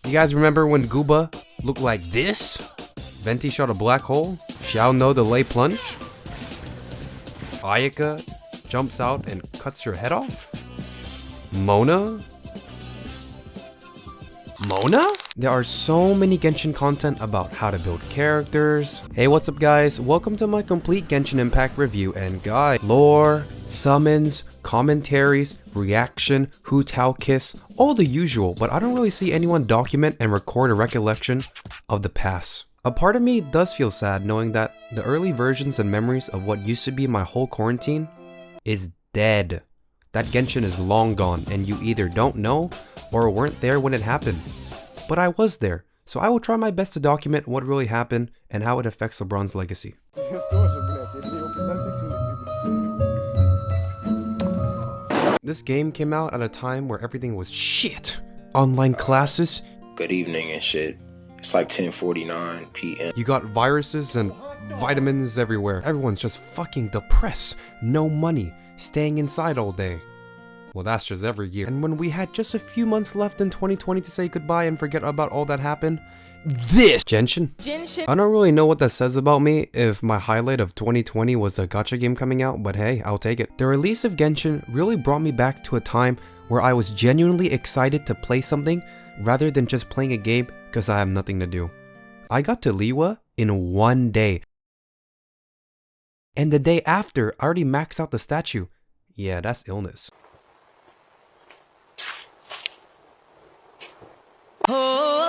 You guys remember when Gooba looked like this? Venti shot a black hole? Xiao know the lay plunge? Ayaka jumps out and cuts your head off? Mona? There are so many Genshin content about how to build characters. Hey, what's up guys? Welcome to my complete Genshin Impact review and guide. Lore, summons, commentaries, reaction, Hu Tao Kiss, all the usual, but I don't really see anyone document and record a recollection of the past. A part of me does feel sad knowing that the early versions and memories of what used to be my whole quarantine is dead. That Genshin is long gone and you either don't know or weren't there when it happened. But I was there, so I will try my best to document what really happened and how it affects LeBron's legacy. This game came out at a time where everything was shit. Online classes. Good evening and shit. It's like 10:49 p.m. You got viruses and vitamins everywhere. Everyone's just fucking depressed. No money. Staying inside all day. Well, that's just every year. And when we had just a few months left in 2020 to say goodbye and forget about all that happened, this genshin. I don't really know what that says about me if my highlight of 2020 was a gacha game coming out, but hey, I'll take it. The release of Genshin really brought me back to a time where I was genuinely excited to play something rather than just playing a game because I have nothing to do. I got to Liwa in one day. And the day after, I already maxed out the statue. Yeah, that's illness.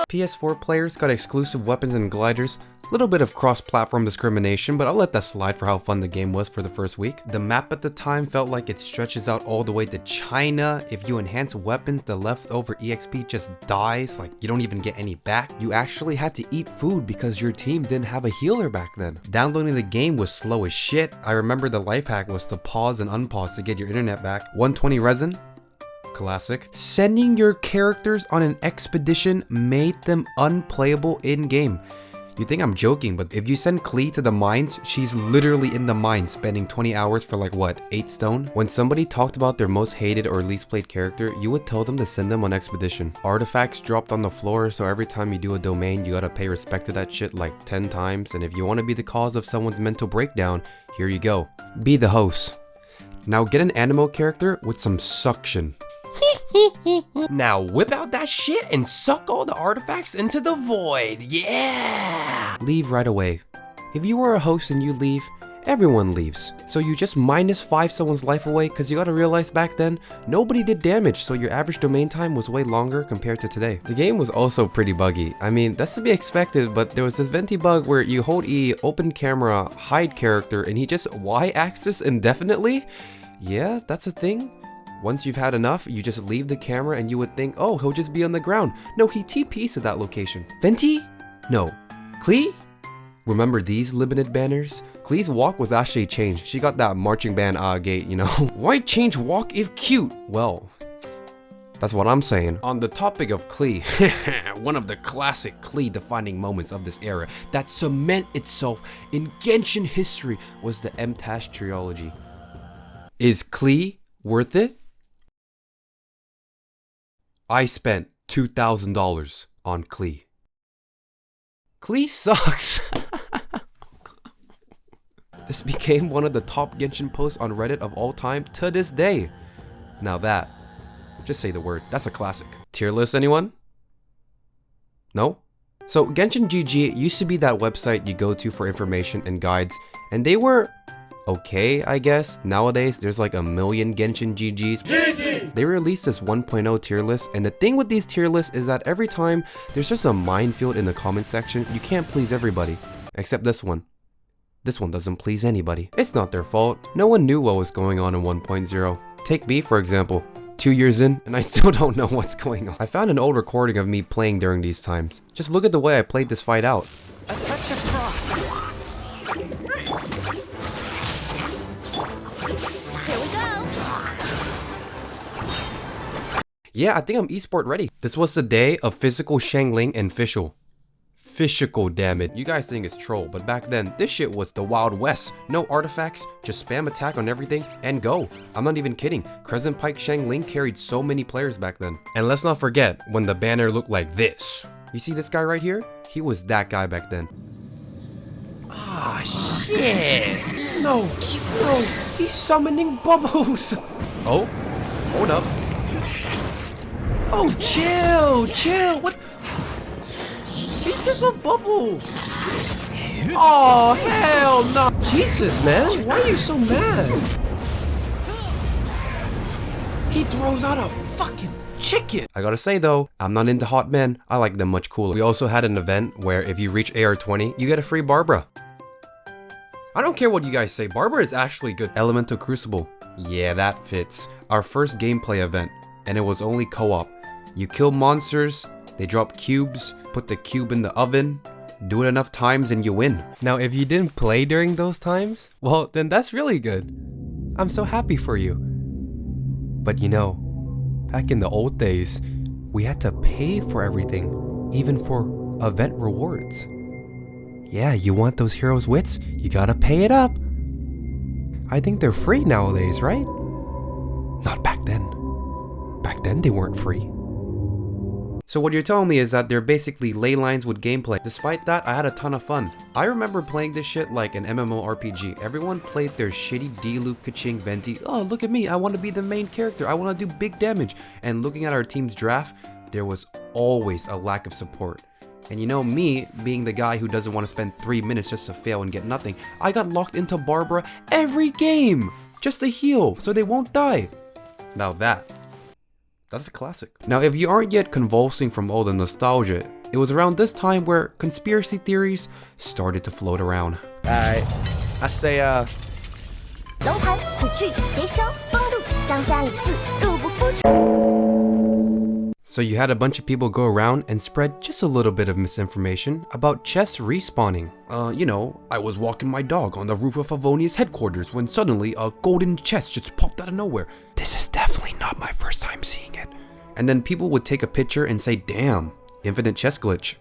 PS4 players got exclusive weapons and gliders, little bit of cross-platform discrimination, but I'll let that slide for how fun the game was for the first week. The map at the time felt like it stretches out all the way to China. If you enhance weapons, the leftover EXP just dies, like you don't even get any back. You actually had to eat food because your team didn't have a healer back then. Downloading the game was slow as shit. I remember the life hack was to pause and unpause to get your internet back. 120 resin? Classic. Sending your characters on an expedition made them unplayable in-game. You think I'm joking, but if you send Klee to the mines, she's literally in the mines spending 20 hours for like what, 8 stone? When somebody talked about their most hated or least played character, you would tell them to send them on expedition. Artifacts dropped on the floor, so every time you do a domain, you gotta pay respect to that shit like 10 times, and if you want to be the cause of someone's mental breakdown, here you go. Be the host. Now get an animo character with some suction. Now whip out that shit and suck all the artifacts into the void, yeah! Leave right away. If you are a host and you leave, everyone leaves. So you just -5 someone's life away because you gotta realize back then, nobody did damage, so your average domain time was way longer compared to today. The game was also pretty buggy. I mean, that's to be expected, but there was this Venti bug where you hold E, open camera, hide character, and he just Y-axis indefinitely? Yeah, that's a thing. Once you've had enough, you just leave the camera and you would think, oh, he'll just be on the ground. No, he TPs to that location. Venti? No. Klee? Remember these limited banners? Klee's walk was actually changed. She got that marching band gait, you know? Why change walk if cute? Well, that's what I'm saying. On the topic of Klee, one of the classic Klee defining moments of this era that cement itself in Genshin history was the M-Tash trilogy. Is Klee worth it? I spent $2,000 on Klee. Klee sucks. This became one of the top Genshin posts on Reddit of all time to this day. Now that, just say the word, that's a classic. Tier list, anyone? No? So Genshin GG used to be that website you go to for information and guides, and they were okay, I guess. Nowadays, there's like a million Genshin GGs. GG! They released this 1.0 tier list, and the thing with these tier lists is that every time there's just a minefield in the comment section. You can't please everybody, except this one. This one doesn't please anybody. It's not their fault. No one knew what was going on in 1.0. Take me, for example. 2 years in, and I still don't know what's going on. I found an old recording of me playing during these times. Just look at the way I played this fight out. A touch of frost. Yeah, I think I'm esport ready. This was the day of physical Shangling and Fischl. physical, damn it. You guys think it's troll, but back then, this shit was the Wild West. No artifacts, just spam attack on everything and go. I'm not even kidding. Crescent Pike Xiangling carried so many players back then. And let's not forget when the banner looked like this. You see this guy right here? He was that guy back then. Ah, shit. No, he's summoning bubbles. Oh, hold up. Oh, chill. What? He's just a bubble. Oh, hell no. Jesus, man. Why are you so mad? He throws out a fucking chicken. I gotta say though, I'm not into hot men. I like them much cooler. We also had an event where if you reach AR 20, you get a free Barbara. I don't care what you guys say. Barbara is actually good. Elemental Crucible. Yeah, that fits. Our first gameplay event, and it was only co-op. You kill monsters, they drop cubes, put the cube in the oven, do it enough times and you win. Now, if you didn't play during those times, well, then that's really good. I'm so happy for you. But you know, back in the old days, we had to pay for everything, even for event rewards. Yeah, you want those heroes' wits? You gotta pay it up. I think they're free nowadays, right? Not back then. Back then they weren't free. So what you're telling me is that they're basically ley lines with gameplay. Despite that, I had a ton of fun. I remember playing this shit like an MMORPG. Everyone played their shitty Diluc, Kaching, Venti. Oh, look at me, I want to be the main character. I want to do big damage. And looking at our team's draft, there was always a lack of support. And you know me, being the guy who doesn't want to spend 3 minutes just to fail and get nothing, I got locked into Barbara every game, just to heal, so they won't die. Now that's a classic. Now, if you aren't yet convulsing from all the nostalgia, it was around this time where conspiracy theories started to float around. Alright, I say, So you had a bunch of people go around and spread just a little bit of misinformation about chests respawning. You know, I was walking my dog on the roof of Favonia's headquarters when suddenly a golden chest just popped out of nowhere. This is definitely not my first time seeing it. And then people would take a picture and say, damn, infinite chest glitch.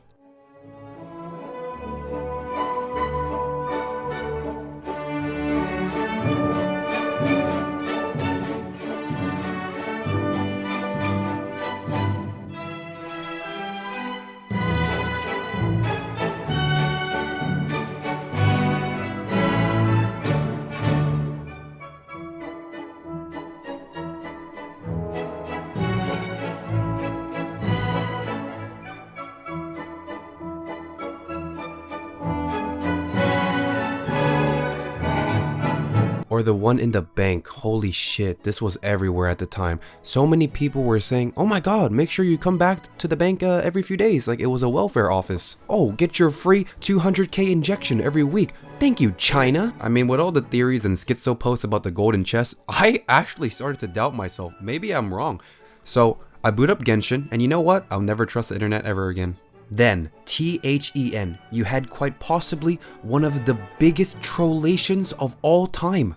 Or the one in the bank. Holy shit, this was everywhere at the time. So many people were saying, oh my god, make sure you come back to the bank every few days, like it was a welfare office. Oh, get your free 200k injection every week. Thank you, China. I mean, with all the theories and schizo posts about the golden chest, I actually started to doubt myself. Maybe I'm wrong. So I boot up Genshin, and you know what? I'll never trust the internet ever again. Then, THEN, you had quite possibly one of the biggest trollations of all time.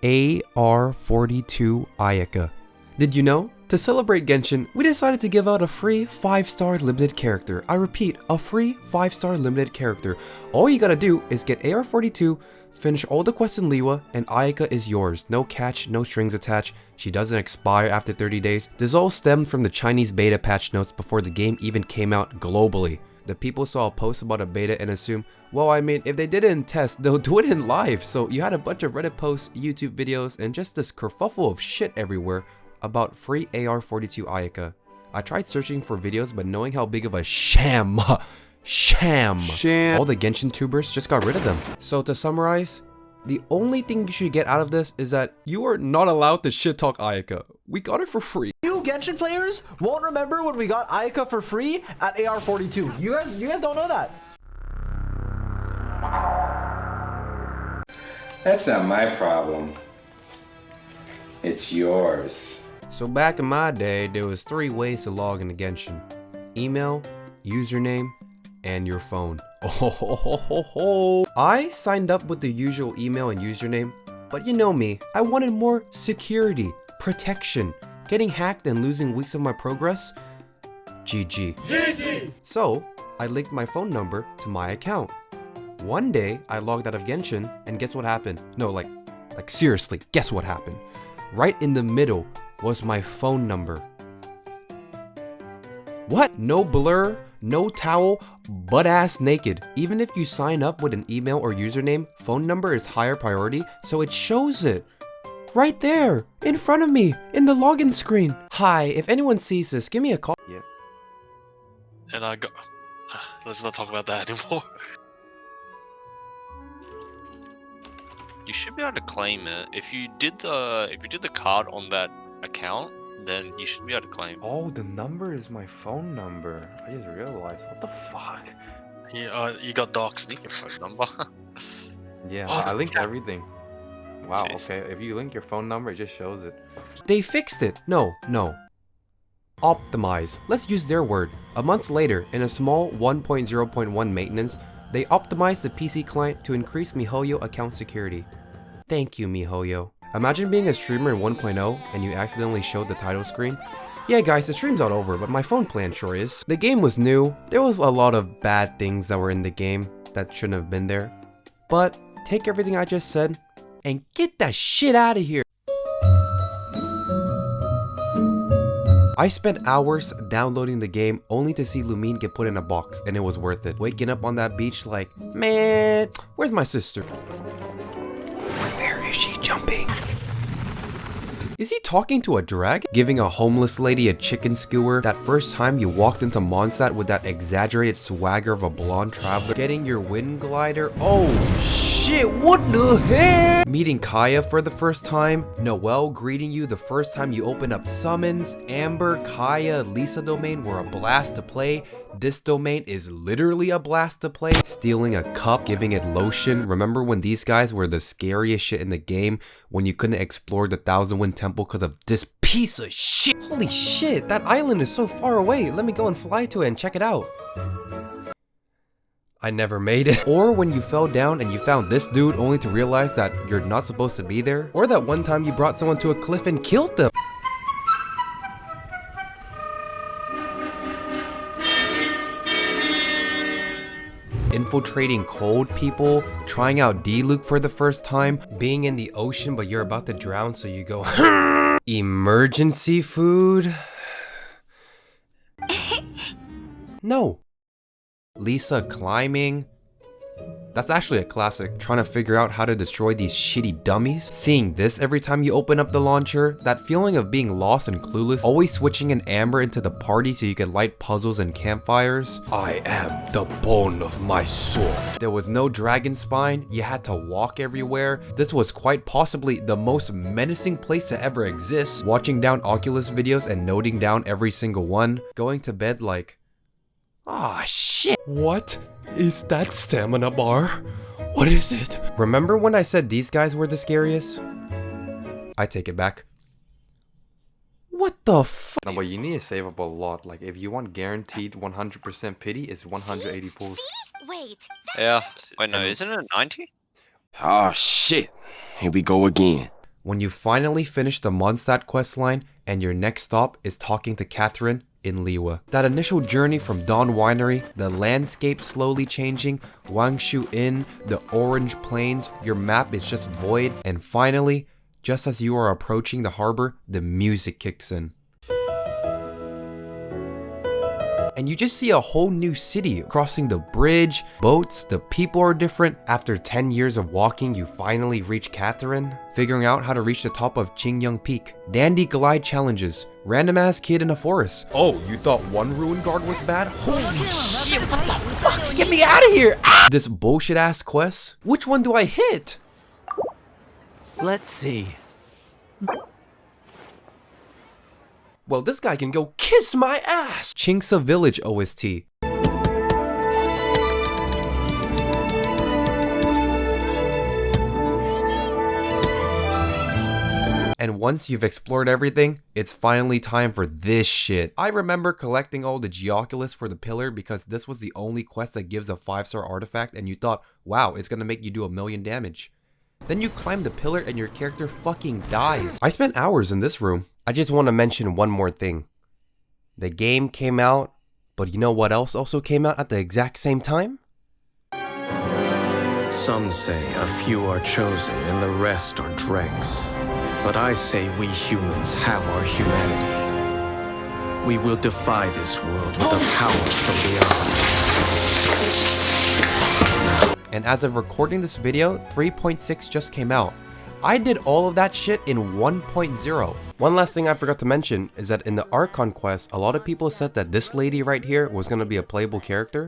AR-42 Ayaka. Did you know? To celebrate Genshin, we decided to give out a free 5-star limited character. I repeat, a free 5-star limited character. All you gotta do is get AR-42, finish all the quests in Liwa, and Ayaka is yours. No catch, no strings attached. She doesn't expire after 30 days. This all stemmed from the Chinese beta patch notes before the game even came out globally. The people saw a post about a beta and assumed, well, I mean, if they did it in test, they'll do it in live. So you had a bunch of Reddit posts, YouTube videos, and just this kerfuffle of shit everywhere about free AR-42 Ayaka. I tried searching for videos, but knowing how big of a sham all the Genshin tubers just got rid of them. So to summarize, the only thing you should get out of this is that you are not allowed to shit talk Ayaka. We got her for free. You Genshin players won't remember when we got Ayaka for free at AR-42. You guys don't know that. That's not my problem. It's yours. So back in my day, there was 3 ways to log into Genshin. Email, username, and your phone. I signed up with the usual email and username, but you know me, I wanted more security, protection. Getting hacked and losing weeks of my progress? GG. So, I linked my phone number to my account. One day, I logged out of Genshin, and guess what happened? No, like seriously, guess what happened? Right in the middle was my phone number. What? No blur, no towel, butt-ass naked. Even if you sign up with an email or username, phone number is higher priority, so it shows it. Right there, in front of me, in the login screen. Hi, if anyone sees this, give me a call. Yeah. And I got. Let's not talk about that anymore. You should be able to claim it. If you did the card on that account, then you should be able to claim. Oh, the number is my phone number. I just realized. What the fuck? Yeah, you got doxed. Your phone number. Yeah, Oh, I linked yeah. everything. Wow, Jeez. okay. If you link your phone number, it just shows it. They fixed it. No. Optimize. Let's use their word. A month later, in a small 1.0.1 maintenance, they optimized the PC client to increase MiHoYo account security. Thank you, MiHoYo. Imagine being a streamer in 1.0 and you accidentally showed the title screen. Yeah guys, the stream's not over, but my phone plan sure is. The game was new. There was a lot of bad things that were in the game that shouldn't have been there. But take everything I just said and get that shit out of here. I spent hours downloading the game only to see Lumine get put in a box, and it was worth it. Waking up on that beach like, man, where's my sister? Where is she jumping? Is he talking to a dragon? Giving a homeless lady a chicken skewer that first time you walked into Mondstadt with that exaggerated swagger of a blonde traveler? Getting your wind glider? Oh shit, what the heck? Meeting Kaya for the first time? Noelle greeting you the first time you open up summons? Amber, Kaya, Lisa domain were a blast to play. This domain is literally a blast to play. Stealing a cup, giving it lotion. Remember when these guys were the scariest shit in the game? When you couldn't explore the Thousand Wind Temple because of this piece of shit. Holy shit, that island is so far away. Let me go and fly to it and check it out. I never made it. Or when you fell down and you found this dude only to realize that you're not supposed to be there. Or that one time you brought someone to a cliff and killed them. Infiltrating cold people, trying out D-Luke for the first time, being in the ocean but you're about to drown so you go emergency food? No. Lisa climbing. That's actually a classic. Trying to figure out how to destroy these shitty dummies. Seeing this every time you open up the launcher. That feeling of being lost and clueless. Always switching an Amber into the party so you could light puzzles and campfires. I am the bone of my sword. There was no dragonspine. You had to walk everywhere. This was quite possibly the most menacing place to ever exist. Watching down Oculus videos and noting down every single one. Going to bed like, ah, shit. What is that stamina bar? What is it? Remember when I said these guys were the scariest? I take it back. What the fuck? No, but you need to save up a lot. Like, if you want guaranteed 100% pity, it's 180 pulls. Wait. Yeah. Wait, no, isn't it 90? Oh shit. Here we go again. When you finally finish the Mondstadt questline and your next stop is talking to Catherine in Liyue. That initial journey from Dawn Winery, the landscape slowly changing, Wangshu Inn, the orange plains, your map is just void, and finally, just as you are approaching the harbor, the music kicks in. And you just see a whole new city, crossing the bridge, boats, the people are different. After 10 years of walking, you finally reach Catherine. Figuring out how to reach the top of Qingyang Peak. Dandy glide challenges. Random ass kid in a forest. Oh, you thought one ruin guard was bad? Holy shit, what the fuck? Get me out of here! Ah! This bullshit ass quest? Which one do I hit? Let's see. Well, this guy can go kiss my ass! Chingsa Village OST. And once you've explored everything, it's finally time for this shit. I remember collecting all the Geoculus for the pillar because this was the only quest that gives a 5-star artifact and you thought, wow, it's gonna make you do 1,000,000 damage. Then you climb the pillar and your character fucking dies. I spent hours in this room. I just want to mention one more thing. The game came out But you know what else also came out at the exact same time? Some say a few are chosen and the rest are dregs. But I say we humans have our humanity. We will defy this world with a power from beyond. And as of recording this video, 3.6 just came out. I did all of that shit in 1.0. One last thing I forgot to mention is that in the Archon quest, a lot of people said that this lady right here was going to be a playable character.